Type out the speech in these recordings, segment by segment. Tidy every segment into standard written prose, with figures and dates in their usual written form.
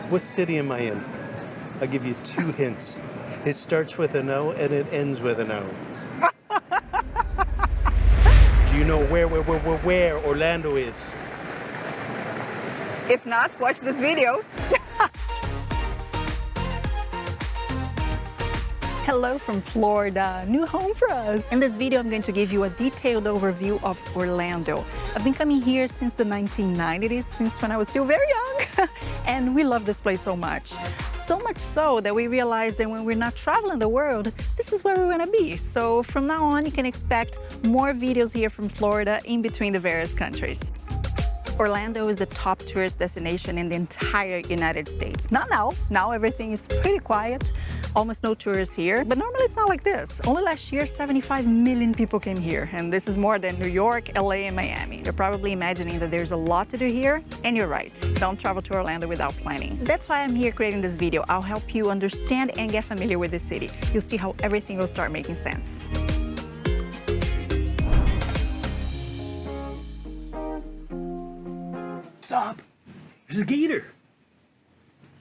What city am I in? I'll give you 2 hints. It starts with an O and it ends with an O. Do you know where Orlando is? If not, watch this video. Hello from Florida, new home for us. In this video, I'm going to give you a detailed overview of Orlando. I've been coming here since the 1990s, since when I was still very young, and we love this place so much. So much so that we realized that when we're not traveling the world, this is where we want to be. So from now on, you can expect more videos here from Florida in between the various countries. Orlando is the top tourist destination in the entire United States. Not now. Now everything is pretty quiet. Almost no tourists here. But normally it's not like this. Only last year, 75 million people came here. And this is more than New York, LA, and Miami. You're probably imagining that there's a lot to do here. And you're right. Don't travel to Orlando without planning. That's why I'm here creating this video. I'll help you understand and get familiar with the city. You'll see how everything will start making sense. Stop! There's a gator!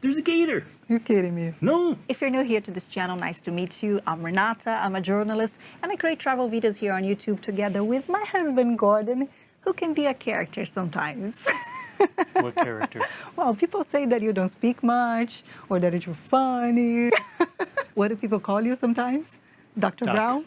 There's a gator! You're kidding me. No! If you're new here to this channel, nice to meet you. I'm Renata, I'm a journalist, and I create travel videos here on YouTube together with my husband, Gordon, who can be a character sometimes. What character? Well, people say that you don't speak much, or that you're funny. What do people call you sometimes? Dr. Doc. Brown?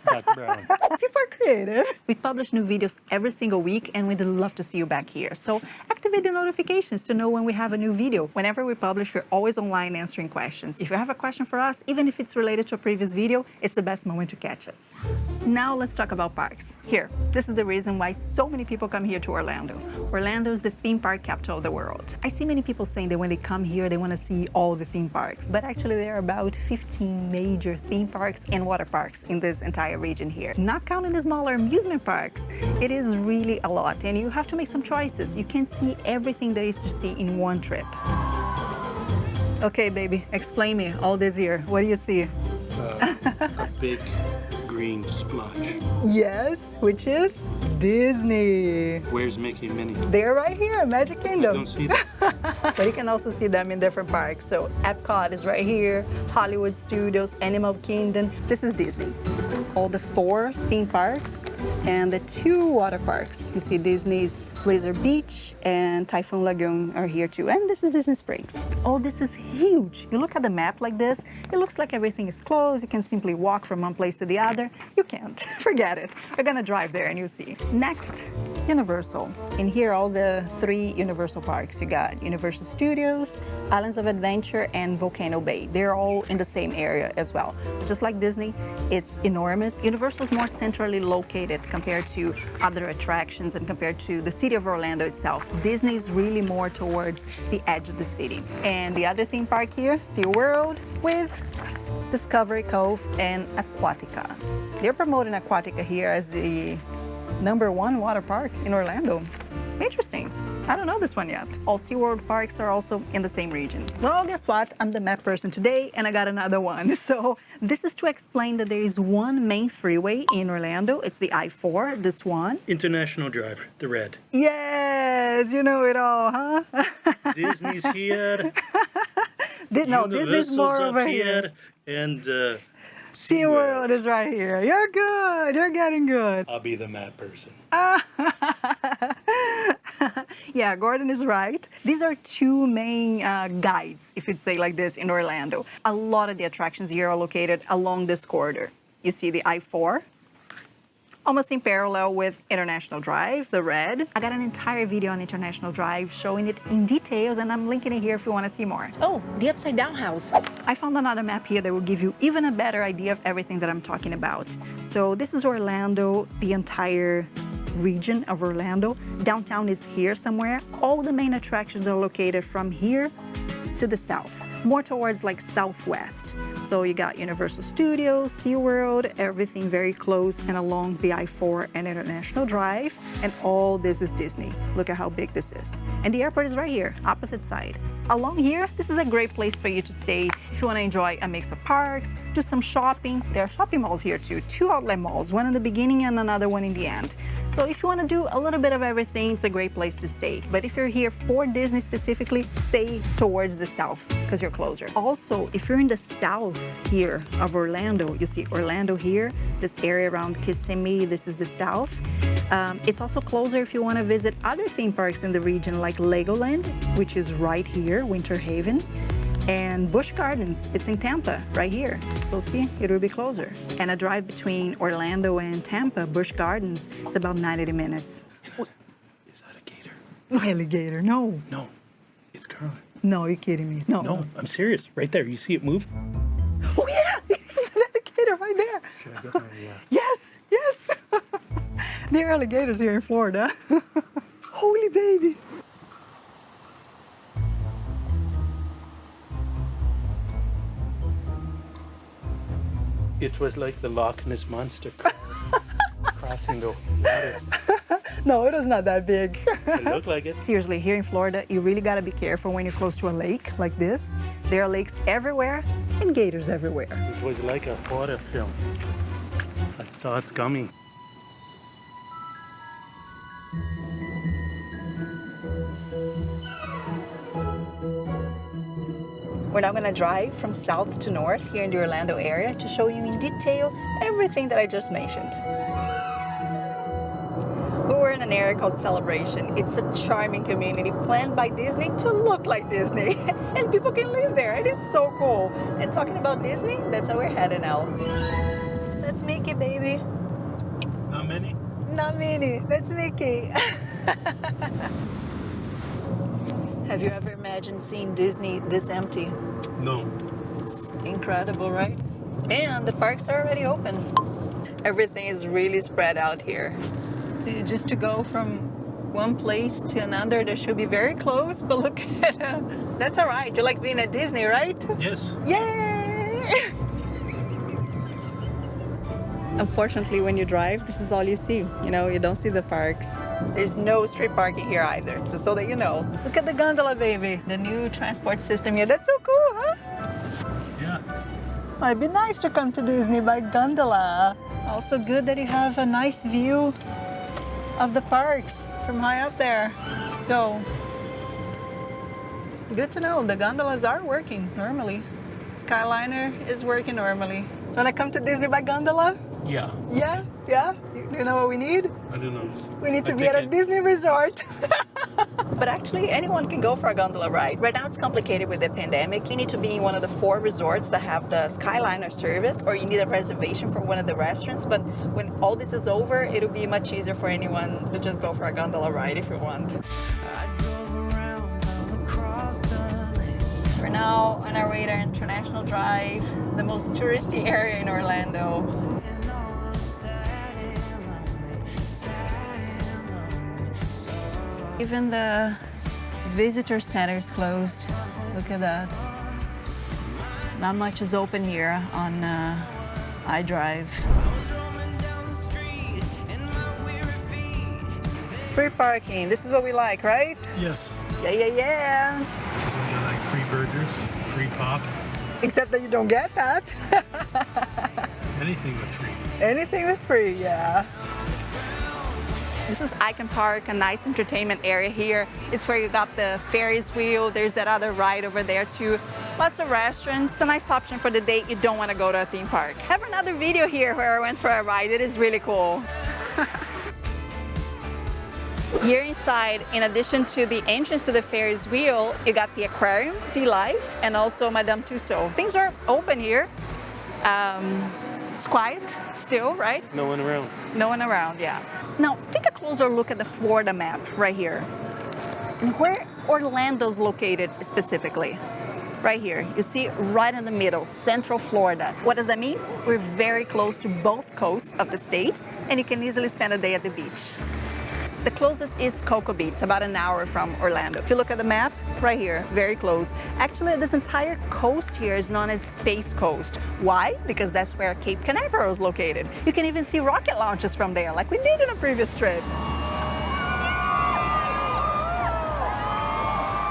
Dr. Brown. People are creative. We publish new videos every single week, and we'd love to see you back here. So activate the notifications to know when we have a new video. Whenever we publish, we're always online answering questions. If you have a question for us, even if it's related to a previous video, it's the best moment to catch us. Now let's talk about parks. Here, this is the reason why so many people come here to Orlando. Orlando is the theme park capital of the world. I see many people saying that when they come here, they want to see all the theme parks. But actually, there are about 15 major theme parks and water parks in this entire region here. Not counting the smaller amusement parks, it is really a lot, and you have to make some choices. You can't see everything there is to see in one trip. Okay, baby, explain me all this here. What do you see? A big green splotch. Yes, which is Disney. Where's Mickey and Minnie? They're right here, Magic I Kingdom. don't see them. But you can also see them in different parks. So Epcot is right here, Hollywood Studios, Animal Kingdom. This is Disney. All the 4 theme parks and the 2 water parks. You see Disney's Blizzard Beach and Typhoon Lagoon are here too. And this is Disney Springs. Oh, this is huge. You look at the map like this, it looks like everything is closed. You can simply walk from one place to the other. You can't. Forget it. We're gonna drive there and you'll see. Next, Universal. In here, all the 3 Universal parks. You got Universal Studios, Islands of Adventure, and Volcano Bay. They're all in the same area as well. Just like Disney, it's enormous. Universal is more centrally located compared to other attractions and compared to the city of Orlando itself. Disney is really more towards the edge of the city. And the other theme park here, SeaWorld, with Discovery Cove and Aquatica. They're promoting Aquatica here as the #1 water park in Orlando. Interesting. I don't know this one yet. All SeaWorld parks are also in the same region. Well, guess what? I'm the map person today, and I got another one. So this is to explain that there is one main freeway in Orlando. It's the I-4, this one. International Drive, the red. Yes, you know it all, huh? Disney's here. No, Disney's more up over here. And SeaWorld is right here. You're good. You're getting good. I'll be the map person. Yeah, Gordon is right. These are 2 main guides, if you'd say like this, in Orlando. A lot of the attractions here are located along this corridor. You see the I-4, almost in parallel with International Drive, the red. I got an entire video on International Drive showing it in details, and I'm linking it here if you want to see more. Oh, the Upside Down House. I found another map here that will give you even a better idea of everything that I'm talking about. So this is Orlando, the entire region of Orlando. Downtown is here somewhere. All the main attractions are located from here to the south. more towards like southwest. So you got Universal Studios, SeaWorld, everything very close and along the I-4 and International Drive. And all this is Disney. Look at how big this is. And the airport is right here, opposite side. Along here, this is a great place for you to stay if you want to enjoy a mix of parks, do some shopping. There are shopping malls here too, 2 outlet malls, one in the beginning and another one in the end. So if you want to do a little bit of everything, it's a great place to stay. But if you're here for Disney specifically, stay towards the south because you're closer. Also, if you're in the south here of Orlando, you see Orlando here, this area around Kissimmee, this is the south. It's also closer if you want to visit other theme parks in the region like Legoland, which is right here, Winter Haven, and Busch Gardens. It's in Tampa, right here. So see, it will be closer. And a drive between Orlando and Tampa, Busch Gardens, it's about 90 minutes. Is that a gator? No alligator, no. No, it's current. No, you're kidding me. No. No, I'm serious. Right there. You see it move? Oh yeah, it's an alligator right there. Should I get my, Yes, yes. There are alligators here in Florida. Holy baby. It was like the Loch Ness Monster crossing the water. No, it is not that big. It looked like it. Seriously, here in Florida, you really gotta be careful when you're close to a lake like this. There are lakes everywhere and gators everywhere. It was like a horror film. I saw it coming. We're now gonna drive from south to north here in the Orlando area to show you in detail everything that I just mentioned. We're in an area called Celebration. It's a charming community planned by Disney to look like Disney. And people can live there. It is so cool. And talking about Disney, that's where we're headed now. That's Mickey, baby. Not many? Not Minnie, that's Mickey. Have you ever imagined seeing Disney this empty? No. It's incredible, right? And the parks are already open. Everything is really spread out here. See, just to go from one place to another, that should be very close, but look at that's all right. You like being at Disney, right? Yes. Yay! Unfortunately, when you drive, this is all you see. You know, you don't see the parks. There's no street parking here either, just so that you know. Look at the gondola, baby. The new transport system here. That's so cool, huh? Yeah. Might be nice to come to Disney by gondola. Also good that you have a nice view of the parks from high up there. So, good to know. The gondolas are working normally. Skyliner is working normally. Wanna come to Disney by gondola? Yeah. Yeah? Yeah? You know what we need? I don't know. We need to be at a Disney resort. But actually, anyone can go for a gondola ride. Right now, it's complicated with the pandemic. You need to be in one of the 4 resorts that have the Skyliner service, or you need a reservation for one of the restaurants. But when all this is over, it'll be much easier for anyone to just go for a gondola ride if you want. We're now on our way to International Drive, the most touristy area in Orlando. Even the visitor center is closed. Look at that. Not much is open here on iDrive. Free parking, this is what we like, right? Yes. Yeah, yeah, yeah. You like free burgers, free pop, Except that you don't get that. anything with free. Anything with free, yeah. This is Icon Park, a nice entertainment area here. It's where you got the Ferris wheel. There's that other ride over there too. Lots of restaurants. It's a nice option for the date you don't want to go to a theme park. I have another video here where I went for a ride. It is really cool. Here inside, in addition to the entrance to the Ferris wheel, you got the aquarium, Sea Life, and also Madame Tussauds. Things are open here. It's quiet still, right? No one around. No one around, yeah. Now, take a closer look at the Florida map right here. And where Orlando's located specifically. Right here, you see right in the middle, Central Florida. What does that mean? We're very close to both coasts of the state, and you can easily spend a day at the beach. The closest is Cocoa Beach, about an hour from Orlando. If you look at the map, right here, very close. Actually, this entire coast here is known as Space Coast. Why? Because that's where Cape Canaveral is located. You can even see rocket launches from there, like we did in a previous trip.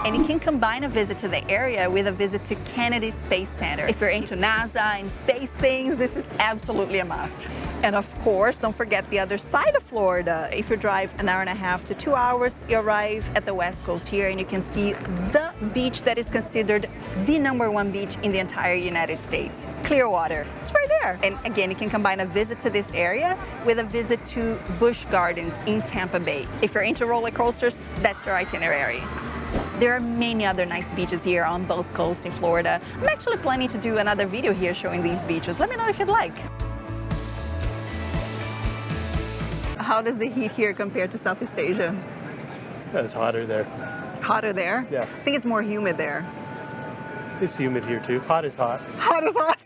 And you can combine a visit to the area with a visit to Kennedy Space Center. If you're into NASA and space things, this is absolutely a must. And of course, don't forget the other side of Florida. If you drive an hour and a half to 2 hours, you arrive at the West Coast here and you can see the beach that is considered the #1 beach in the entire United States, Clearwater. It's right there. And again, you can combine a visit to this area with a visit to Busch Gardens in Tampa Bay. If you're into roller coasters, that's your itinerary. There are many other nice beaches here on both coasts in Florida. I'm actually planning to do another video here showing these beaches. Let me know if you'd like. How does the heat here compare to Southeast Asia? It's hotter there. Hotter there? Yeah. I think it's more humid there. It's humid here too. Hot is hot. Hot is hot.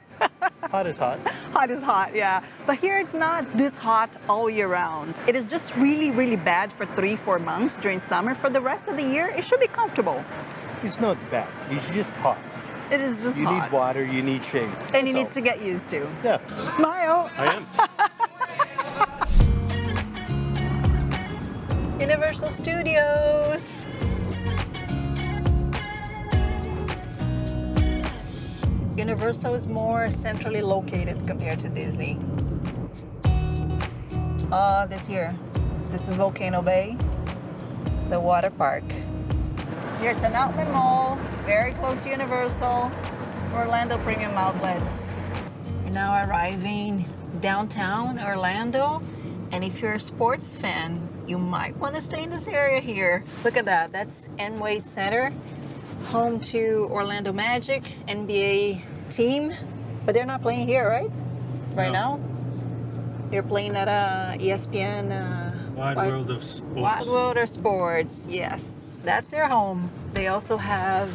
Hot is hot. Hot is hot, yeah. But here it's not this hot all year round. It is just really, really bad for 3-4 months during summer. For the rest of the year, it should be comfortable. It's not bad. It's just hot. It is just You hot. need water, you need shade. And you That's need to get used to. all. Yeah, Smile. I am. Universal Studios. Universal is more centrally located compared to Disney. This here. This is Volcano Bay, the water park. Here's an outlet mall, very close to Universal, Orlando Premium Outlets. We're now arriving downtown Orlando, and if you're a sports fan, you might want to stay in this area here. Look at that, that's Enway Center, home to Orlando Magic, NBA team, but they're not playing here, right? Right now? They're playing at ESPN. Wide World of Sports. Wide World of Sports, yes. That's their home. They also have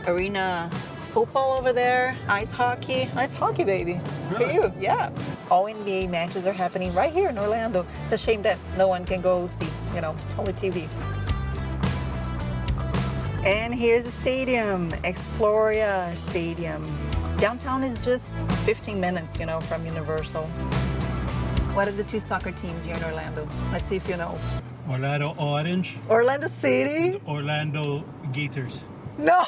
arena football over there, ice hockey. Ice hockey, baby. It's for you, yeah. All NBA matches are happening right here in Orlando. It's a shame that no one can go see, only TV. And here's the stadium, Exploria Stadium. Downtown is just 15 minutes, from Universal. What are the 2 soccer teams here in Orlando? Let's see if you know. Orlando Orange. Orlando City? Orlando Gators. No!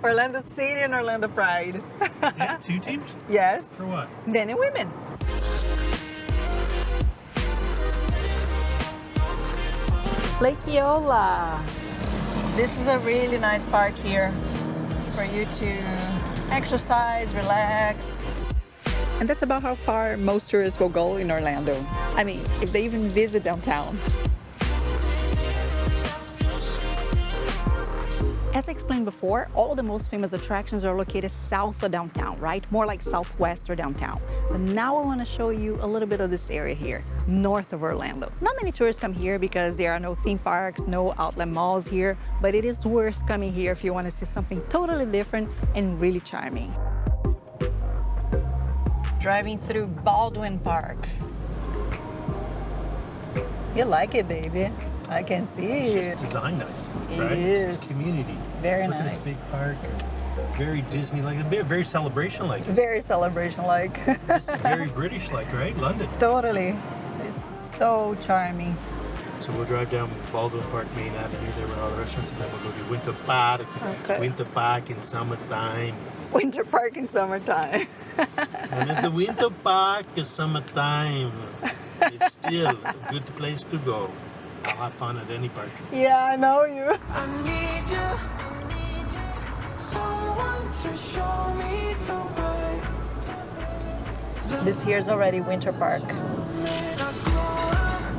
Orlando City and Orlando Pride. Yeah, 2 teams? Yes. For what? Men and women. Lake Eola. This is a really nice park here for you to exercise, relax. And that's about how far most tourists will go in Orlando. I mean, if they even visit downtown. As I explained before, all the most famous attractions are located south of downtown, right? More like southwest or downtown. But now I want to show you a little bit of this area here, north of Orlando. Not many tourists come here because there are no theme parks, no outlet malls here, but it is worth coming here if you want to see something totally different and really charming. Driving through Baldwin Park. You like it, baby. I can see It's it. just designed nice, It right? is. It's community. Very Look nice. at this big park. Very Disney-like, very celebration-like. Very celebration-like. This is very British-like, right? London. Totally. It's so charming. So we'll drive down Baldwin Park Main Avenue there with all the restaurants, and then we'll go to Winter Park. Okay. Winter Park in summertime. Winter Park in summertime. And at the Winter Park in summertime, it's still a good place to go. I'll have fun at any park. Yeah, I know you. I need you, someone to show me the way. This here's already Winter Park.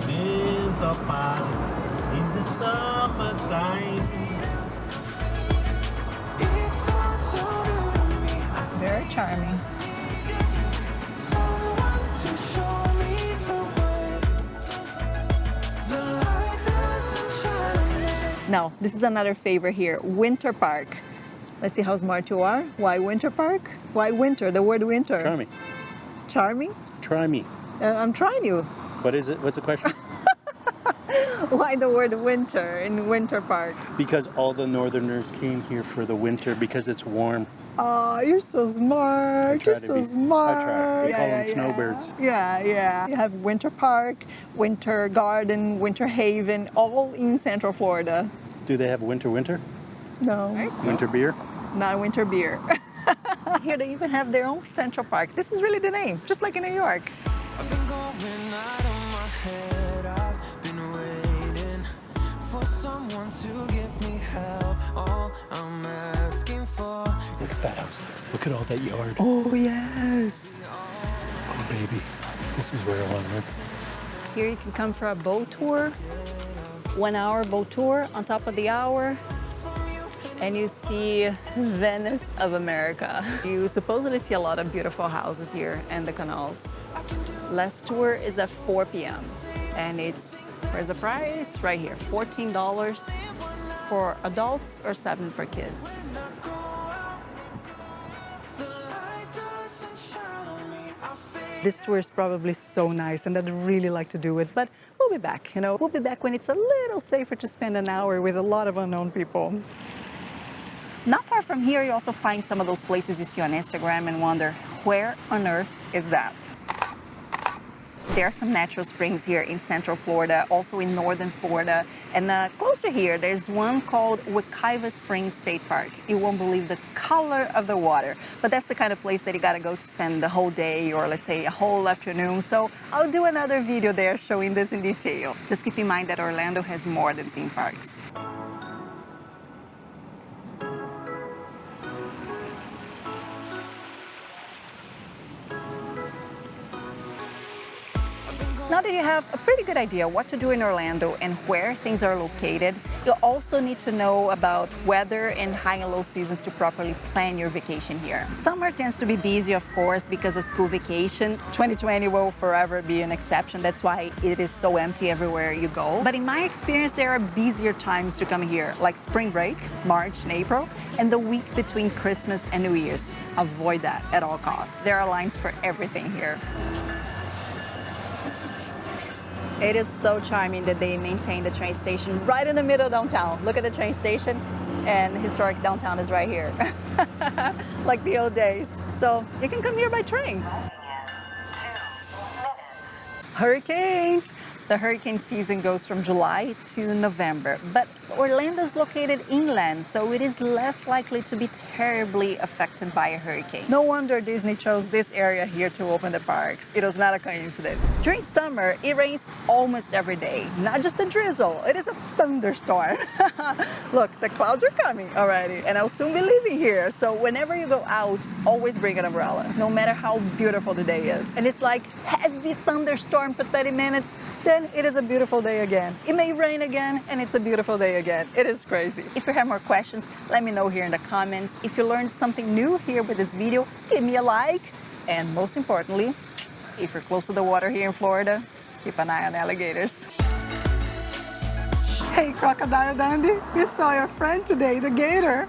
Winter Park in the summertime. It's all so new to me. I Very charming. need someone to show me the way. The light doesn't shine. Now, this is another favorite here, Winter Park. Let's see how smart you are. Why Winter Park? Why winter? The word winter. Try me. Charming? Try me. I'm trying you. What is it? What's the question? Why the word winter in Winter Park? Because all the northerners came here for the winter because it's warm. Oh, you're so smart. try You're to so be- I smart. try. They call them snowbirds. Yeah. You have Winter Park, Winter Garden, Winter Haven, all in Central Florida. Do they have winter? No, Winter beer? not winter beer. Here they even have their own Central Park. This is really the name, just like in New York. I've been going out of my head. I've been waiting for someone to give me help. All I'm asking for. Look at that house. Look at all that yard. Oh, yes. Oh, baby. This is where I want to live. Here you can come for a boat tour, 1 hour boat tour on top of the hour, and you see Venice of America. You supposedly see a lot of beautiful houses here and the canals. Last tour is at 4 p.m. and where's the price? Right here, $14 for adults or $7 for kids. This tour is probably so nice and I'd really like to do it, but we'll be back, We'll be back when it's a little safer to spend an hour with a lot of unknown people. Not far from here, you also find some of those places you see on Instagram and wonder, where on earth is that? There are some natural springs here in Central Florida, also in Northern Florida. And close to here, there's one called Wekiva Springs State Park. You won't believe the color of the water. But that's the kind of place that you gotta go to spend the whole day or let's say a whole afternoon. So I'll do another video there showing this in detail. Just keep in mind that Orlando has more than theme parks. Now that you have a pretty good idea what to do in Orlando and where things are located, you'll also need to know about weather and high and low seasons to properly plan your vacation here. Summer tends to be busy, of course, because of school vacation. 2020 will forever be an exception. That's why it is so empty everywhere you go. But in my experience, there are busier times to come here, like spring break, March and April, and the week between Christmas and New Year's. Avoid that at all costs. There are lines for everything here. It is so charming that they maintain the train station right in the middle of downtown. Look at the train station, and historic downtown is right here. Like the old days. So you can come here by train. Hurricanes. The hurricane season goes from July to November, but Orlando is located inland, so it is less likely to be terribly affected by a hurricane. No wonder Disney chose this area here to open the parks. It was not a coincidence. During summer, it rains almost every day. Not just a drizzle, it is a thunderstorm. Look, the clouds are coming already, and I'll soon be leaving here. So whenever you go out, always bring an umbrella, no matter how beautiful the day is. And it's like heavy thunderstorm for 30 minutes, then it is a beautiful day again. It may rain again, and it's a beautiful day again. It is crazy. If you have more questions, let me know here in the comments. If you learned something new here with this video, give me a like. And most importantly, if you're close to the water here in Florida, keep an eye on alligators. Hey, Crocodile Dundee, you saw your friend today, the gator.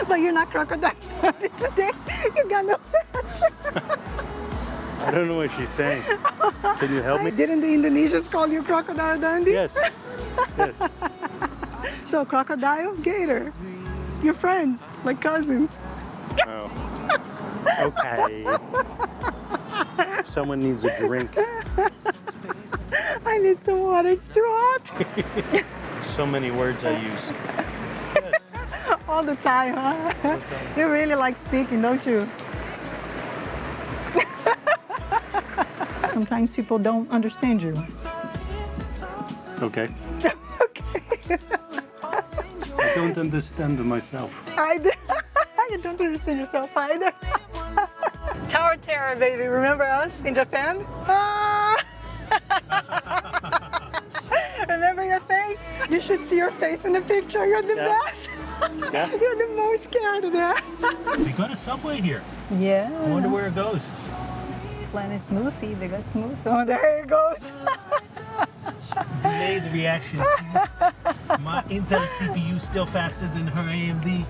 But you're not Crocodile Dundee today. You got no I don't know what she's saying. Can you help me? Didn't the Indonesians call you Crocodile Dundee? Yes. Yes. So crocodile, gator. You're friends, like cousins. Oh. Okay. Someone needs a drink. I need some water, it's too hot. So many words I use. Yes. All the time, huh? You really like speaking, don't you? Sometimes people don't understand you. Okay. Okay. I don't understand myself. You don't understand yourself either. Tower Terror, baby. Remember us in Japan? Ah! Remember your face? You should see your face in the picture. You're the Yeah. best. Yeah. You're the most scared of that. They got a subway here. Yeah. I wonder where it goes. Planet Smoothie, they got smooth. Oh, there it goes. Delayed reaction. My Intel CPU still faster than her AMD.